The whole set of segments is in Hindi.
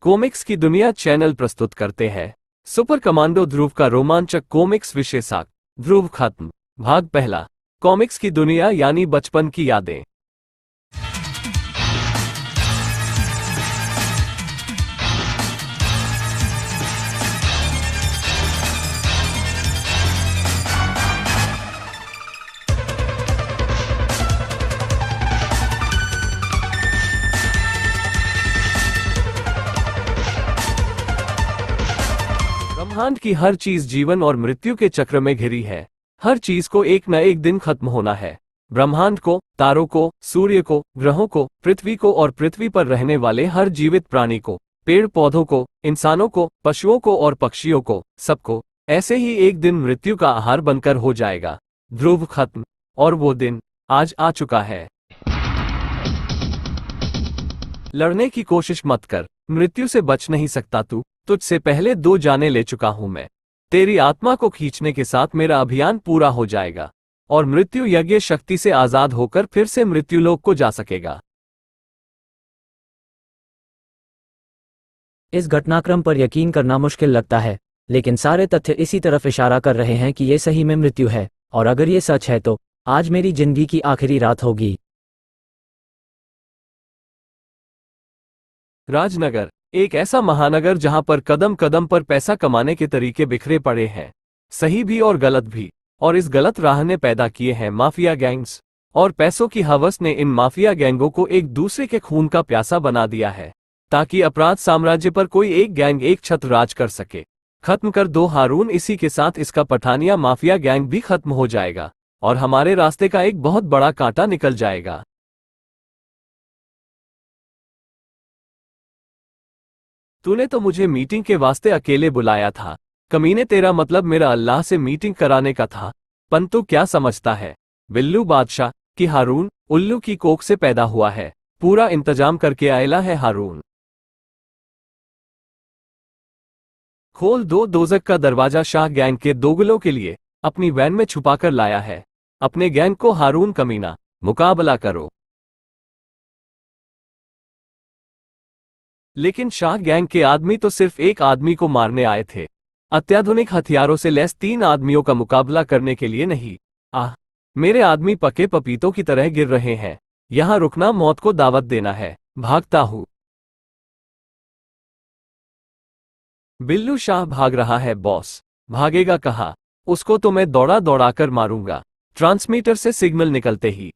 कॉमिक्स की दुनिया चैनल प्रस्तुत करते हैं सुपर कमांडो ध्रुव का रोमांचक कॉमिक्स विशेषांक ध्रुव खत्म भाग पहला। कॉमिक्स की दुनिया यानी बचपन की यादें। ब्रह्मांड की हर चीज जीवन और मृत्यु के चक्र में घिरी है। हर चीज को एक न एक दिन खत्म होना है। ब्रह्मांड को, तारों को, सूर्य को, ग्रहों को, पृथ्वी को और पृथ्वी पर रहने वाले हर जीवित प्राणी को, पेड़ पौधों को, इंसानों को, पशुओं को और पक्षियों को, सबको ऐसे ही एक दिन मृत्यु का आहार बनकर हो जाएगा। ध्रुव खत्म, और वो दिन आज आ चुका है। लड़ने की कोशिश मत कर, मृत्यु से बच नहीं सकता तू। तुझसे पहले 2 जाने ले चुका हूं मैं। तेरी आत्मा को खींचने के साथ मेरा अभियान पूरा हो जाएगा और मृत्यु यज्ञ शक्ति से आजाद होकर फिर से मृत्युलोक को जा सकेगा। इस घटनाक्रम पर यकीन करना मुश्किल लगता है, लेकिन सारे तथ्य इसी तरफ इशारा कर रहे हैं कि ये सही में मृत्यु है, और अगर ये सच है तो आज मेरी जिंदगी की आखिरी रात होगी। राजनगर, एक ऐसा महानगर जहां पर कदम कदम पर पैसा कमाने के तरीके बिखरे पड़े हैं, सही भी और गलत भी। और इस गलत राह ने पैदा किए हैं माफिया गैंग्स, और पैसों की हवस ने इन माफिया गैंगों को एक दूसरे के खून का प्यासा बना दिया है, ताकि अपराध साम्राज्य पर कोई एक गैंग एक छत्र राज कर सके। खत्म कर दो हारून, इसी के साथ इसका पठानिया माफिया गैंग भी खत्म हो जाएगा और हमारे रास्ते का एक बहुत बड़ा कांटा निकल जाएगा। तूने तो मुझे मीटिंग के वास्ते अकेले बुलाया था कमीने, तेरा मतलब मेरा अल्लाह से मीटिंग कराने का था। पन तू क्या समझता है बिल्लू बादशाह कि हारून उल्लू की कोख से पैदा हुआ है। पूरा इंतजाम करके आयला है हारून। खोल दो दोजक का दरवाजा। शाह गैंग के दोगलों के लिए अपनी वैन में छुपाकर लाया है। अपने गैंग को हारून कमीना, मुकाबला करो। लेकिन शाह गैंग के आदमी तो सिर्फ एक आदमी को मारने आए थे, अत्याधुनिक हथियारों से लैस 3 आदमियों का मुकाबला करने के लिए नहीं। मेरे आदमी पके पपीतों की तरह गिर रहे हैं। यहां रुकना मौत को दावत देना है। भागता हूं। बिल्लू शाह भाग रहा है बॉस। भागेगा कहाँ? उसको तो मैं दौड़ा दौड़ाकर मारूंगा। ट्रांसमीटर से सिग्नल निकलते ही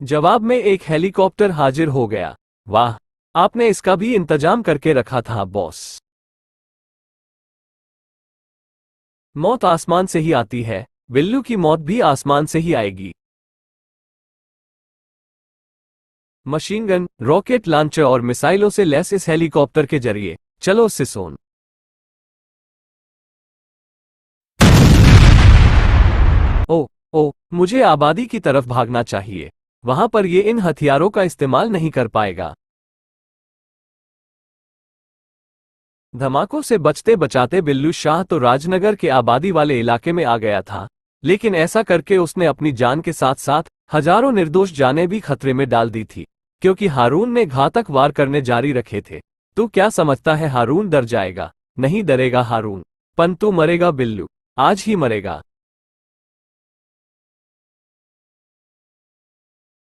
जवाब में एक हेलीकॉप्टर हाजिर हो गया। वाह, आपने इसका भी इंतजाम करके रखा था बॉस। मौत आसमान से ही आती है, बिल्लू की मौत भी आसमान से ही आएगी। मशीन गन, रॉकेट लॉन्चर और मिसाइलों से लैस इस हेलीकॉप्टर के जरिए चलो सिसोन। ओ, मुझे आबादी की तरफ भागना चाहिए। वहां पर ये इन हथियारों का इस्तेमाल नहीं कर पाएगा। धमाकों से बचते बचाते बिल्लू शाह तो राजनगर के आबादी वाले इलाके में आ गया था, लेकिन ऐसा करके उसने अपनी जान के साथ साथ हजारों निर्दोष जानें भी खतरे में डाल दी थी, क्योंकि हारून ने घातक वार करने जारी रखे थे। तू क्या समझता है हारून डर जाएगा? नहीं डरेगा हारून, पन तू मरेगा बिल्लू, आज ही मरेगा।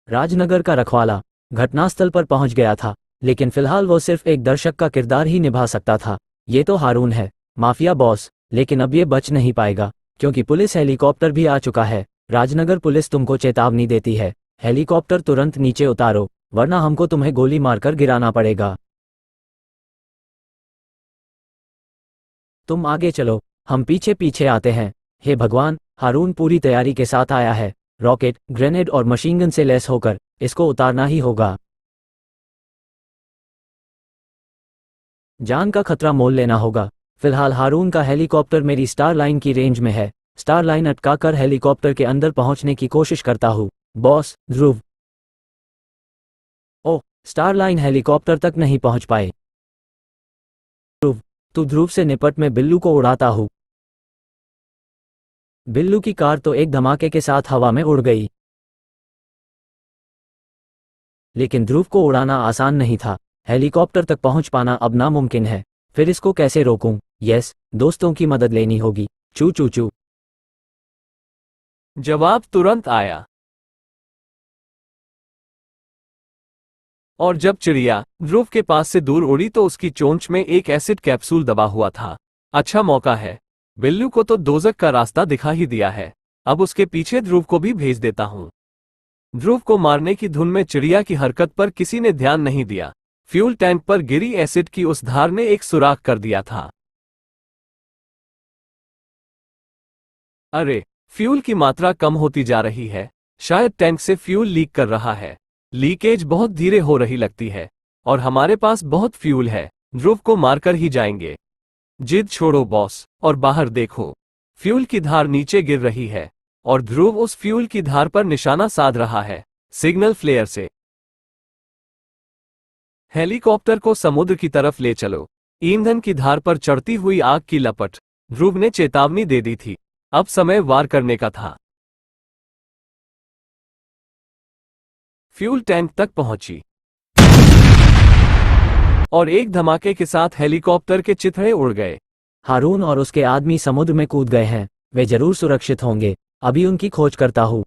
राजनगर का रखवाला घटनास्थल पर पहुंच गया था, लेकिन फिलहाल वो सिर्फ एक दर्शक का किरदार ही निभा सकता था। ये तो हारून है, माफिया बॉस, लेकिन अब ये बच नहीं पाएगा, क्योंकि पुलिस हेलीकॉप्टर भी आ चुका है। राजनगर पुलिस तुमको चेतावनी देती है, हेलीकॉप्टर तुरंत नीचे उतारो, वरना हमको तुम्हें गोली मारकर गिराना पड़ेगा। तुम आगे चलो, हम पीछे पीछे आते हैं। हे भगवान, हारून पूरी तैयारी के साथ आया है। रॉकेट, ग्रेनेड और मशीनगन से लैस होकर इसको उतारना ही होगा। जान का खतरा मोल लेना होगा। फिलहाल हारून का हेलीकॉप्टर मेरी स्टार लाइन की रेंज में है। स्टार लाइन अटकाकर हेलीकॉप्टर के अंदर पहुंचने की कोशिश करता हूं। बॉस ध्रुव। ओह, स्टार लाइन हेलीकॉप्टर तक नहीं पहुंच पाए। ध्रुव, तू ध्रुव से निपट, में बिल्लू को उड़ाता हूं। बिल्लू की कार तो एक धमाके के साथ हवा में उड़ गई, लेकिन ध्रुव को उड़ाना आसान नहीं था। हेलीकॉप्टर तक पहुंच पाना अब नामुमकिन है। फिर इसको कैसे रोकूं? यस, दोस्तों की मदद लेनी होगी। चू चू चू। जवाब तुरंत आया। और जब चिड़िया ध्रुव के पास से दूर उड़ी तो उसकी चोंच में एक एसिड कैप्सूल दबा हुआ था। अच्छा मौका है, बिल्लू को तो दोजक का रास्ता दिखा ही दिया है, अब उसके पीछे ध्रुव को भी भेज देता हूं। ध्रुव को मारने की धुन में चिड़िया की हरकत पर किसी ने ध्यान नहीं दिया। फ्यूल टैंक पर गिरी एसिड की उस धार ने एक सुराख कर दिया था। अरे, फ्यूल की मात्रा कम होती जा रही है, शायद टैंक से फ्यूल लीक कर रहा है। लीकेज बहुत धीरे हो रही लगती है और हमारे पास बहुत फ्यूल है, ध्रुव को मारकर ही जाएंगे। जिद छोड़ो बॉस और बाहर देखो, फ्यूल की धार नीचे गिर रही है और ध्रुव उस फ्यूल की धार पर निशाना साध रहा है सिग्नल फ्लेयर से। हेलीकॉप्टर को समुद्र की तरफ ले चलो। ईंधन की धार पर चढ़ती हुई आग की लपट। ध्रुव ने चेतावनी दे दी थी, अब समय वार करने का था। फ्यूल टैंक तक पहुंची और एक धमाके के साथ हेलीकॉप्टर के चिथड़े उड़ गए। हारून और उसके आदमी समुद्र में कूद गए हैं। वे जरूर सुरक्षित होंगे, अभी उनकी खोज करता हूं।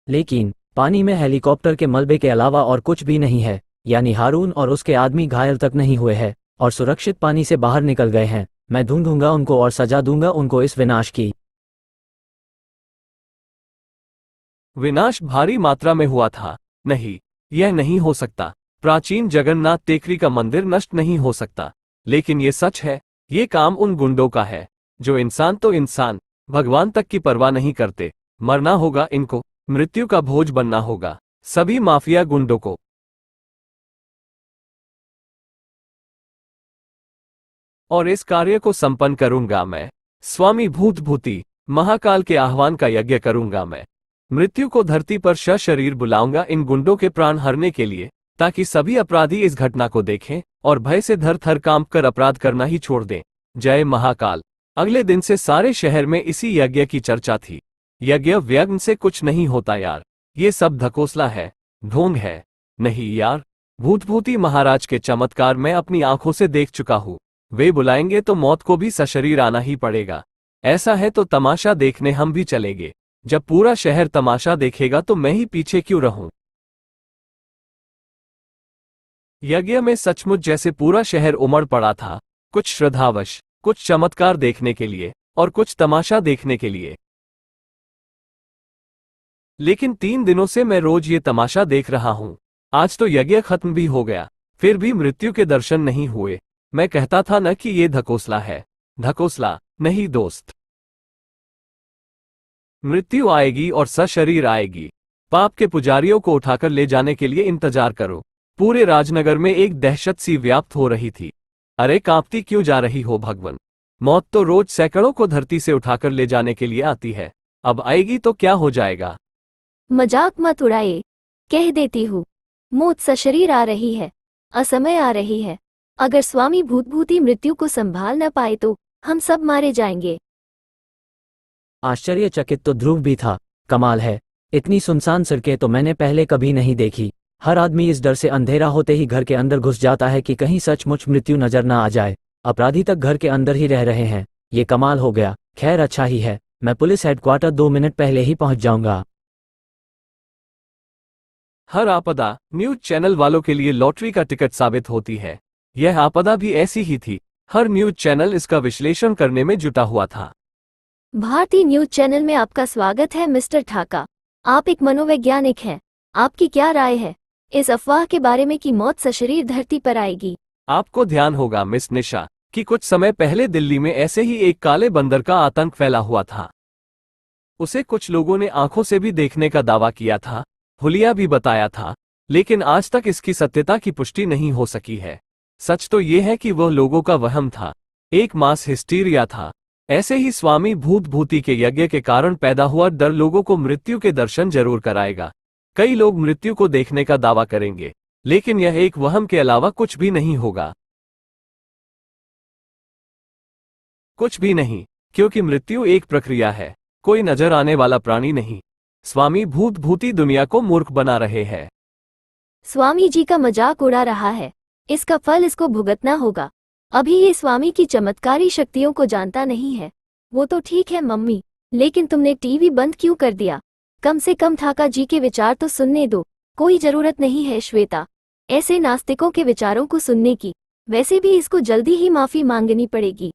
लेकिन पानी में हेलीकॉप्टर के मलबे के अलावा और कुछ भी नहीं है, यानी हारून और उसके आदमी घायल तक नहीं हुए हैं और सुरक्षित पानी से बाहर निकल गए हैं। मैं ढूंढूंगा उनको और सजा दूंगा उनको इस विनाश की। विनाश भारी मात्रा में हुआ था। नहीं, यह नहीं हो सकता। प्राचीन जगन्नाथ टेकरी का मंदिर नष्ट नहीं हो सकता। लेकिन यह सच है, ये काम उन गुंडों का है जो इंसान तो इंसान, भगवान तक की परवाह नहीं करते। मरना होगा इनको, मृत्यु का भोज बनना होगा सभी माफिया गुंडों को। और इस कार्य को संपन्न करूंगा मैं। स्वामी भूतभूति महाकाल के आह्वान का यज्ञ करूंगा मैं। मृत्यु को धरती पर सशरीर बुलाऊंगा इन गुंडों के प्राण हरने के लिए, ताकि सभी अपराधी इस घटना को देखें और भय से धर थर कांप कर अपराध करना ही छोड़ दें। जय महाकाल। अगले दिन से सारे शहर में इसी यज्ञ की चर्चा थी। यज्ञ व्यग्न से कुछ नहीं होता यार, ये सब धकोसला है, ढोंग है। नहीं यार, भूतभूति महाराज के चमत्कार मैं अपनी आंखों से देख चुका हूं। वे बुलाएंगे तो मौत को भी सशरीर आना ही पड़ेगा। ऐसा है तो तमाशा देखने हम भी चलेंगे। जब पूरा शहर तमाशा देखेगा तो मैं ही पीछे क्यों रहूं। यज्ञ में सचमुच जैसे पूरा शहर उमड़ पड़ा था, कुछ श्रद्धावश, कुछ चमत्कार देखने के लिए और कुछ तमाशा देखने के लिए। लेकिन 3 दिनों से मैं रोज ये तमाशा देख रहा हूं। आज तो यज्ञ खत्म भी हो गया, फिर भी मृत्यु के दर्शन नहीं हुए। मैं कहता था न कि ये धकोसला है। धकोसला नहीं दोस्त, मृत्यु आएगी और सशरीर आएगी। पाप के पुजारियों को उठाकर ले जाने के लिए इंतजार करो। पूरे राजनगर में एक दहशत सी व्याप्त हो रही थी। अरे कांपती क्यों जा रही हो भगवन? मौत तो रोज सैकड़ों को धरती से उठाकर ले जाने के लिए आती है, अब आएगी तो क्या हो जाएगा? मजाक मत उड़ाइए, कह देती हूँ मौत सशरीर आ रही है, असमय आ रही है। अगर स्वामी भूतभूति मृत्यु को संभाल न पाए तो हम सब मारे जाएंगे। आश्चर्यचकित तो ध्रुव भी था। कमाल है, इतनी सुनसान सड़कें तो मैंने पहले कभी नहीं देखी। हर आदमी इस डर से अंधेरा होते ही घर के अंदर घुस जाता है कि कहीं सचमुच मृत्यु नजर ना आ जाए। अपराधी तक घर के अंदर ही रह रहे हैं, ये कमाल हो गया। खैर अच्छा ही है, मैं पुलिस हेडक्वार्टर 2 मिनट पहले ही पहुंच जाऊंगा। हर आपदा न्यूज चैनल वालों के लिए लॉटरी का टिकट साबित होती है। यह आपदा भी ऐसी ही थी। हर न्यूज चैनल इसका विश्लेषण करने में जुटा हुआ था। भारतीय न्यूज चैनल में आपका स्वागत है मिस्टर ठाका। आप एक मनोवैज्ञानिक हैं, आपकी क्या राय है इस अफवाह के बारे में कि मौत सशरीर धरती पर आएगी? आपको ध्यान होगा मिस निशा कि कुछ समय पहले दिल्ली में ऐसे ही एक काले बंदर का आतंक फैला हुआ था। उसे कुछ लोगों ने आंखों से भी देखने का दावा किया था, हुलिया भी बताया था, लेकिन आज तक इसकी सत्यता की पुष्टि नहीं हो सकी है। सच तो ये है कि वह लोगों का वहम था, एक मास हिस्टीरिया था। ऐसे ही स्वामी भूतभूति के यज्ञ के कारण पैदा हुआ डर लोगों को मृत्यु के दर्शन जरूर कराएगा। कई लोग मृत्यु को देखने का दावा करेंगे, लेकिन यह एक वहम के अलावा कुछ भी नहीं होगा। कुछ भी नहीं, क्योंकि मृत्यु एक प्रक्रिया है, कोई नजर आने वाला प्राणी नहीं। स्वामी भूत भूती दुनिया को मूर्ख बना रहे हैं। स्वामी जी का मजाक उड़ा रहा है, इसका फल इसको भुगतना होगा। अभी ये स्वामी की चमत्कारी शक्तियों को जानता नहीं है। वो तो ठीक है मम्मी, लेकिन तुमने टीवी बंद क्यों कर दिया? कम से कम ठाका जी के विचार तो सुनने दो। कोई जरूरत नहीं है श्वेता, ऐसे नास्तिकों के विचारों को सुनने की। वैसे भी इसको जल्दी ही माफी मांगनी पड़ेगी,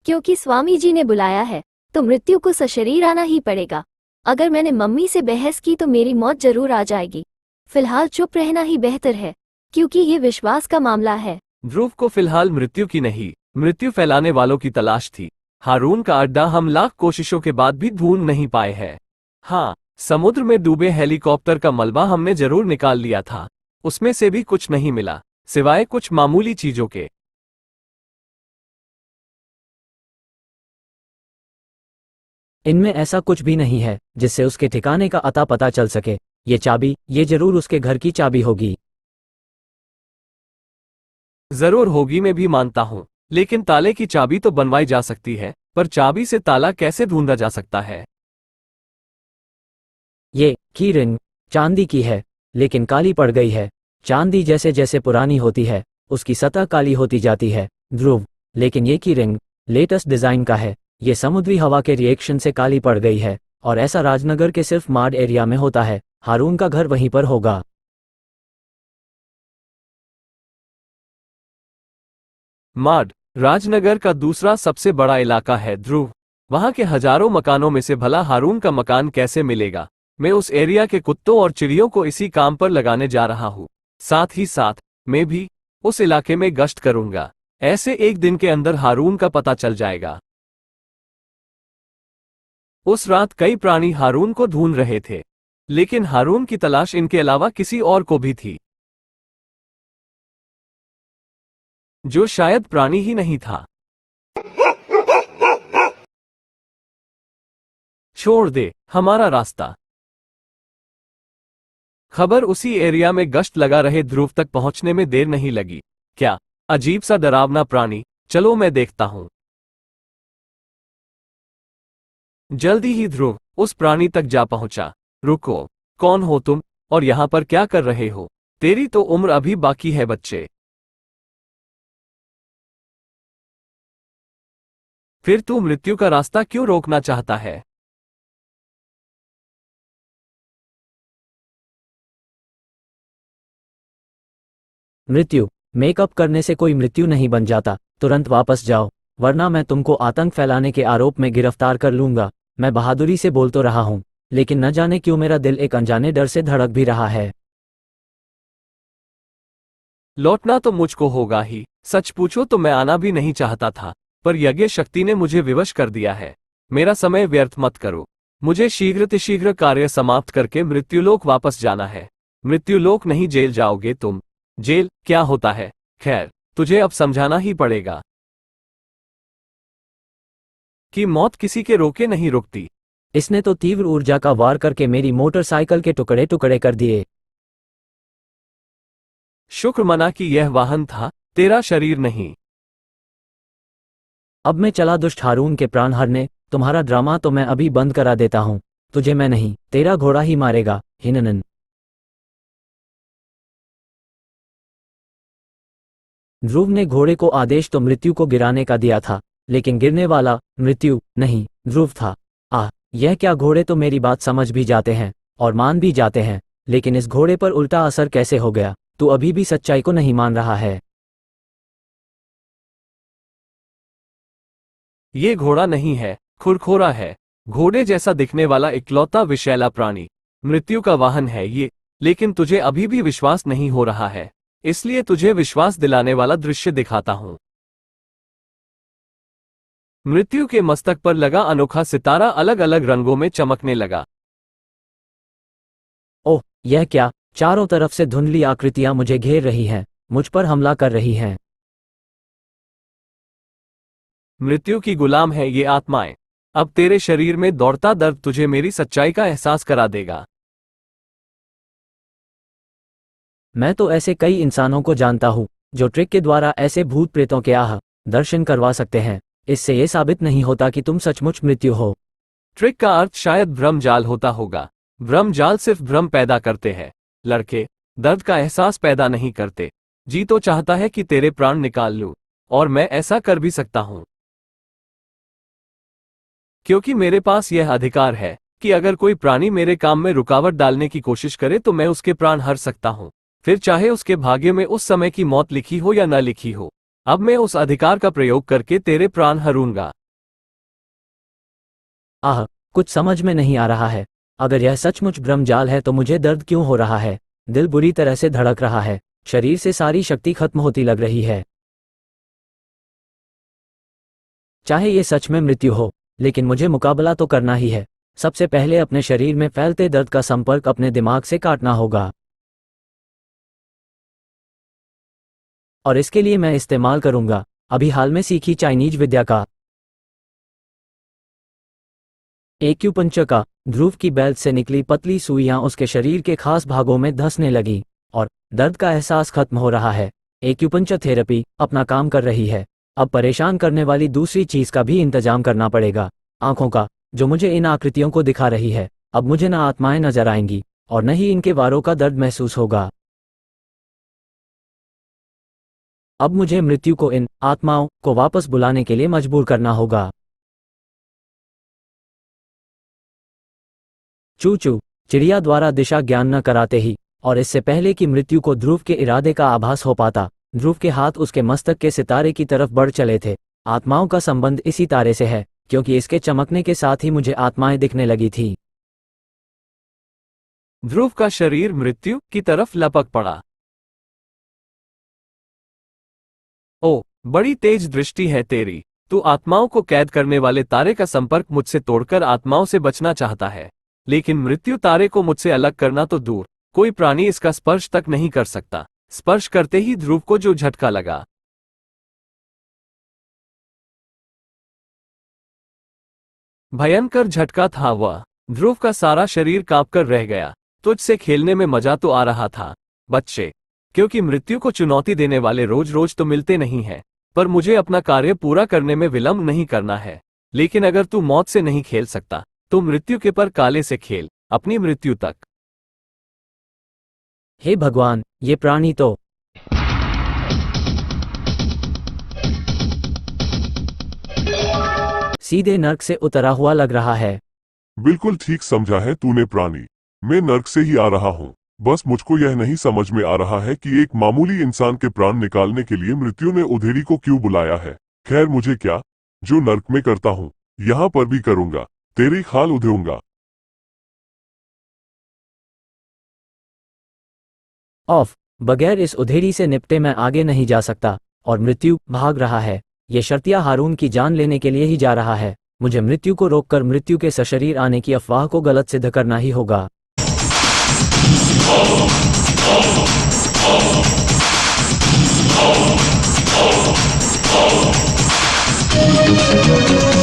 क्योंकि स्वामी जी ने बुलाया है तो मृत्यु को सशरीर आना ही पड़ेगा। अगर मैंने मम्मी से बहस की तो मेरी मौत जरूर आ जाएगी। फिलहाल चुप रहना ही बेहतर है, क्योंकि ये विश्वास का मामला है। ध्रुव को फिलहाल मृत्यु की नहीं, मृत्यु फैलाने वालों की तलाश थी। हारून का अड्डा हम लाख कोशिशों के बाद भी ढूंढ नहीं पाए हैं। हाँ, समुद्र में डूबे हेलीकॉप्टर का मलबा हमने जरूर निकाल लिया था, उसमें से भी कुछ नहीं मिला सिवाय कुछ मामूली चीजों के। इनमें ऐसा कुछ भी नहीं है जिससे उसके ठिकाने का अता पता चल सके। ये चाबी, ये जरूर उसके घर की चाबी होगी। जरूर होगी, मैं भी मानता हूँ, लेकिन ताले की चाबी तो बनवाई जा सकती है, पर चाबी से ताला कैसे ढूंढा जा सकता है? ये की रिंग चांदी की है, लेकिन काली पड़ गई है। चांदी जैसे जैसे पुरानी होती है उसकी सतह काली होती जाती है ध्रुव, लेकिन ये की रिंग लेटेस्ट डिजाइन का है। ये समुद्री हवा के रिएक्शन से काली पड़ गई है, और ऐसा राजनगर के सिर्फ माड एरिया में होता है। हारून का घर वहीं पर होगा। माड राजनगर का दूसरा सबसे बड़ा इलाका है ध्रुव। वहां के हजारों मकानों में से भला हारून का मकान कैसे मिलेगा? मैं उस एरिया के कुत्तों और चिड़ियों को इसी काम पर लगाने जा रहा हूँ। साथ ही साथ मैं भी उस इलाके में गश्त करूंगा। ऐसे एक दिन के अंदर हारून का पता चल जाएगा। उस रात कई प्राणी हारून को ढूंढ रहे थे, लेकिन हारून की तलाश इनके अलावा किसी और को भी थी, जो शायद प्राणी ही नहीं था। छोड़ दे हमारा रास्ता। खबर उसी एरिया में गश्त लगा रहे ध्रुव तक पहुंचने में देर नहीं लगी। क्या अजीब सा डरावना प्राणी, चलो मैं देखता हूं। जल्दी ही ध्रुव उस प्राणी तक जा पहुंचा। रुको, कौन हो तुम और यहां पर क्या कर रहे हो? तेरी तो उम्र अभी बाकी है बच्चे। फिर तू मृत्यु का रास्ता क्यों रोकना चाहता है? मृत्यु, मेकअप करने से कोई मृत्यु नहीं बन जाता। तुरंत वापस जाओ, वरना मैं तुमको आतंक फैलाने के आरोप में गिरफ्तार कर लूंगा। मैं बहादुरी से बोल तो रहा हूं, लेकिन न जाने क्यों मेरा दिल एक अनजाने डर से धड़क भी रहा है। लौटना तो मुझको होगा ही। सच पूछो तो मैं आना भी नहीं चाहता था, पर यज्ञ शक्ति ने मुझे विवश कर दिया है। मेरा समय व्यर्थ मत करो। मुझे शीघ्र कार्य समाप्त करके मृत्युलोक वापस जाना है। मृत्युलोक नहीं, जेल जाओगे तुम। जेल क्या होता है? खैर, तुझे अब समझाना ही पड़ेगा कि मौत किसी के रोके नहीं रुकती। इसने तो तीव्र ऊर्जा का वार करके मेरी मोटरसाइकिल के टुकड़े टुकड़े कर दिए। शुक्र मना कि यह वाहन था, तेरा शरीर नहीं। अब मैं चला दुष्ट हारून के प्राण हरने। तुम्हारा ड्रामा तो मैं अभी बंद करा देता हूं। तुझे मैं नहीं, तेरा घोड़ा ही मारेगा। हिननन। ध्रुव ने घोड़े को आदेश तो मृत्यु को गिराने का दिया था, लेकिन गिरने वाला मृत्यु नहीं, ध्रुव था। यह क्या, घोड़े तो मेरी बात समझ भी जाते हैं और मान भी जाते हैं, लेकिन इस घोड़े पर उल्टा असर कैसे हो गया? तू अभी भी सच्चाई को नहीं मान रहा है। ये घोड़ा नहीं है, खुरखोरा है। घोड़े जैसा दिखने वाला इकलौता विषैला प्राणी मृत्यु का वाहन है ये। लेकिन तुझे अभी भी विश्वास नहीं हो रहा है, इसलिए तुझे विश्वास दिलाने वाला दृश्य दिखाता हूं। मृत्यु के मस्तक पर लगा अनोखा सितारा अलग अलग रंगों में चमकने लगा। ओह, यह क्या? चारों तरफ से धुंधली आकृतियां मुझे घेर रही हैं, मुझ पर हमला कर रही हैं। मृत्यु की गुलाम है ये आत्माएं। अब तेरे शरीर में दौड़ता दर्द तुझे मेरी सच्चाई का एहसास करा देगा। मैं तो ऐसे कई इंसानों को जानता हूँ जो ट्रिक के द्वारा ऐसे भूत प्रेतों के दर्शन करवा सकते हैं। इससे यह साबित नहीं होता कि तुम सचमुच मृत्यु हो। ट्रिक का अर्थ शायद भ्रमजाल होता होगा। भ्रमजाल सिर्फ भ्रम पैदा करते हैं। लड़के दर्द का एहसास पैदा नहीं करते। जी तो चाहता है कि तेरे प्राण निकाल लूं, और मैं ऐसा कर भी सकता हूं, क्योंकि मेरे पास यह अधिकार है कि अगर कोई प्राणी मेरे काम में रुकावट डालने की कोशिश करे तो मैं उसके प्राण हर सकता हूं, फिर चाहे उसके भाग्य में उस समय की मौत लिखी हो या न लिखी हो। अब मैं उस अधिकार का प्रयोग करके तेरे प्राण हरूंगा। आह, कुछ समझ में नहीं आ रहा है। अगर यह सचमुच भ्रमजाल है तो मुझे दर्द क्यों हो रहा है? दिल बुरी तरह से धड़क रहा है, शरीर से सारी शक्ति खत्म होती लग रही है। चाहे ये सच में मृत्यु हो, लेकिन मुझे मुकाबला तो करना ही है। सबसे पहले अपने शरीर में फैलते दर्द का संपर्क अपने दिमाग से काटना होगा, और इसके लिए मैं इस्तेमाल करूंगा अभी हाल में सीखी चाइनीज विद्या का एक्यूपंक्चर का। ध्रुव की बेल्ट से निकली पतली सुइयां उसके शरीर के खास भागों में धंसने लगी और दर्द का एहसास खत्म हो रहा है। एक्यूपंक्चर थेरेपी अपना काम कर रही है। अब परेशान करने वाली दूसरी चीज का भी इंतजाम करना पड़ेगा, आंखों का, जो मुझे इन आकृतियों को दिखा रही है। अब मुझे न आत्माएं नजर आएंगी और न ही इनके वारों का दर्द महसूस होगा। अब मुझे मृत्यु को इन आत्माओं को वापस बुलाने के लिए मजबूर करना होगा। चू चू, चिड़िया द्वारा दिशा ज्ञान न कराते ही, और इससे पहले कि मृत्यु को ध्रुव के इरादे का आभास हो पाता, ध्रुव के हाथ उसके मस्तक के सितारे की तरफ बढ़ चले थे। आत्माओं का संबंध इसी तारे से है, क्योंकि इसके चमकने के साथ ही मुझे आत्माएं दिखने लगी थी। ध्रुव का शरीर मृत्यु की तरफ लपक पड़ा। ओ, बड़ी तेज दृष्टि है तेरी। तू आत्माओं को कैद करने वाले तारे का संपर्क मुझसे तोड़कर आत्माओं से बचना चाहता है, लेकिन मृत्यु तारे को मुझसे अलग करना तो दूर, कोई प्राणी इसका स्पर्श तक नहीं कर सकता। स्पर्श करते ही ध्रुव को जो झटका लगा, भयंकर झटका था वह। ध्रुव का सारा शरीर कांपकर रह गया। तुझसे खेलने में मजा तो आ रहा था बच्चे, क्योंकि मृत्यु को चुनौती देने वाले रोज रोज तो मिलते नहीं हैं, पर मुझे अपना कार्य पूरा करने में विलंब नहीं करना है। लेकिन अगर तू मौत से नहीं खेल सकता तो मृत्यु के पर काले से खेल, अपनी मृत्यु तक। हे भगवान, ये प्राणी तो सीधे नर्क से उतरा हुआ लग रहा है। बिल्कुल ठीक समझा है तूने प्राणी। मैं नर्क से ही आ रहा हूँ। बस मुझको यह नहीं समझ में आ रहा है कि एक मामूली इंसान के प्राण निकालने के लिए मृत्यु ने उधेड़ी को क्यों बुलाया है। खैर मुझे क्या, जो नर्क में करता हूँ यहाँ पर भी करूँगा, तेरी खाल उधेड़ूंगा। ऑफ, बगैर इस उधेड़ी से निपटे मैं आगे नहीं जा सकता, और मृत्यु भाग रहा है। ये शर्तिया हारून की जान लेने के लिए ही जा रहा है। मुझे मृत्यु को रोककर मृत्यु के सशरीर आने की अफवाह को गलत सिद्ध करना ही होगा। Oh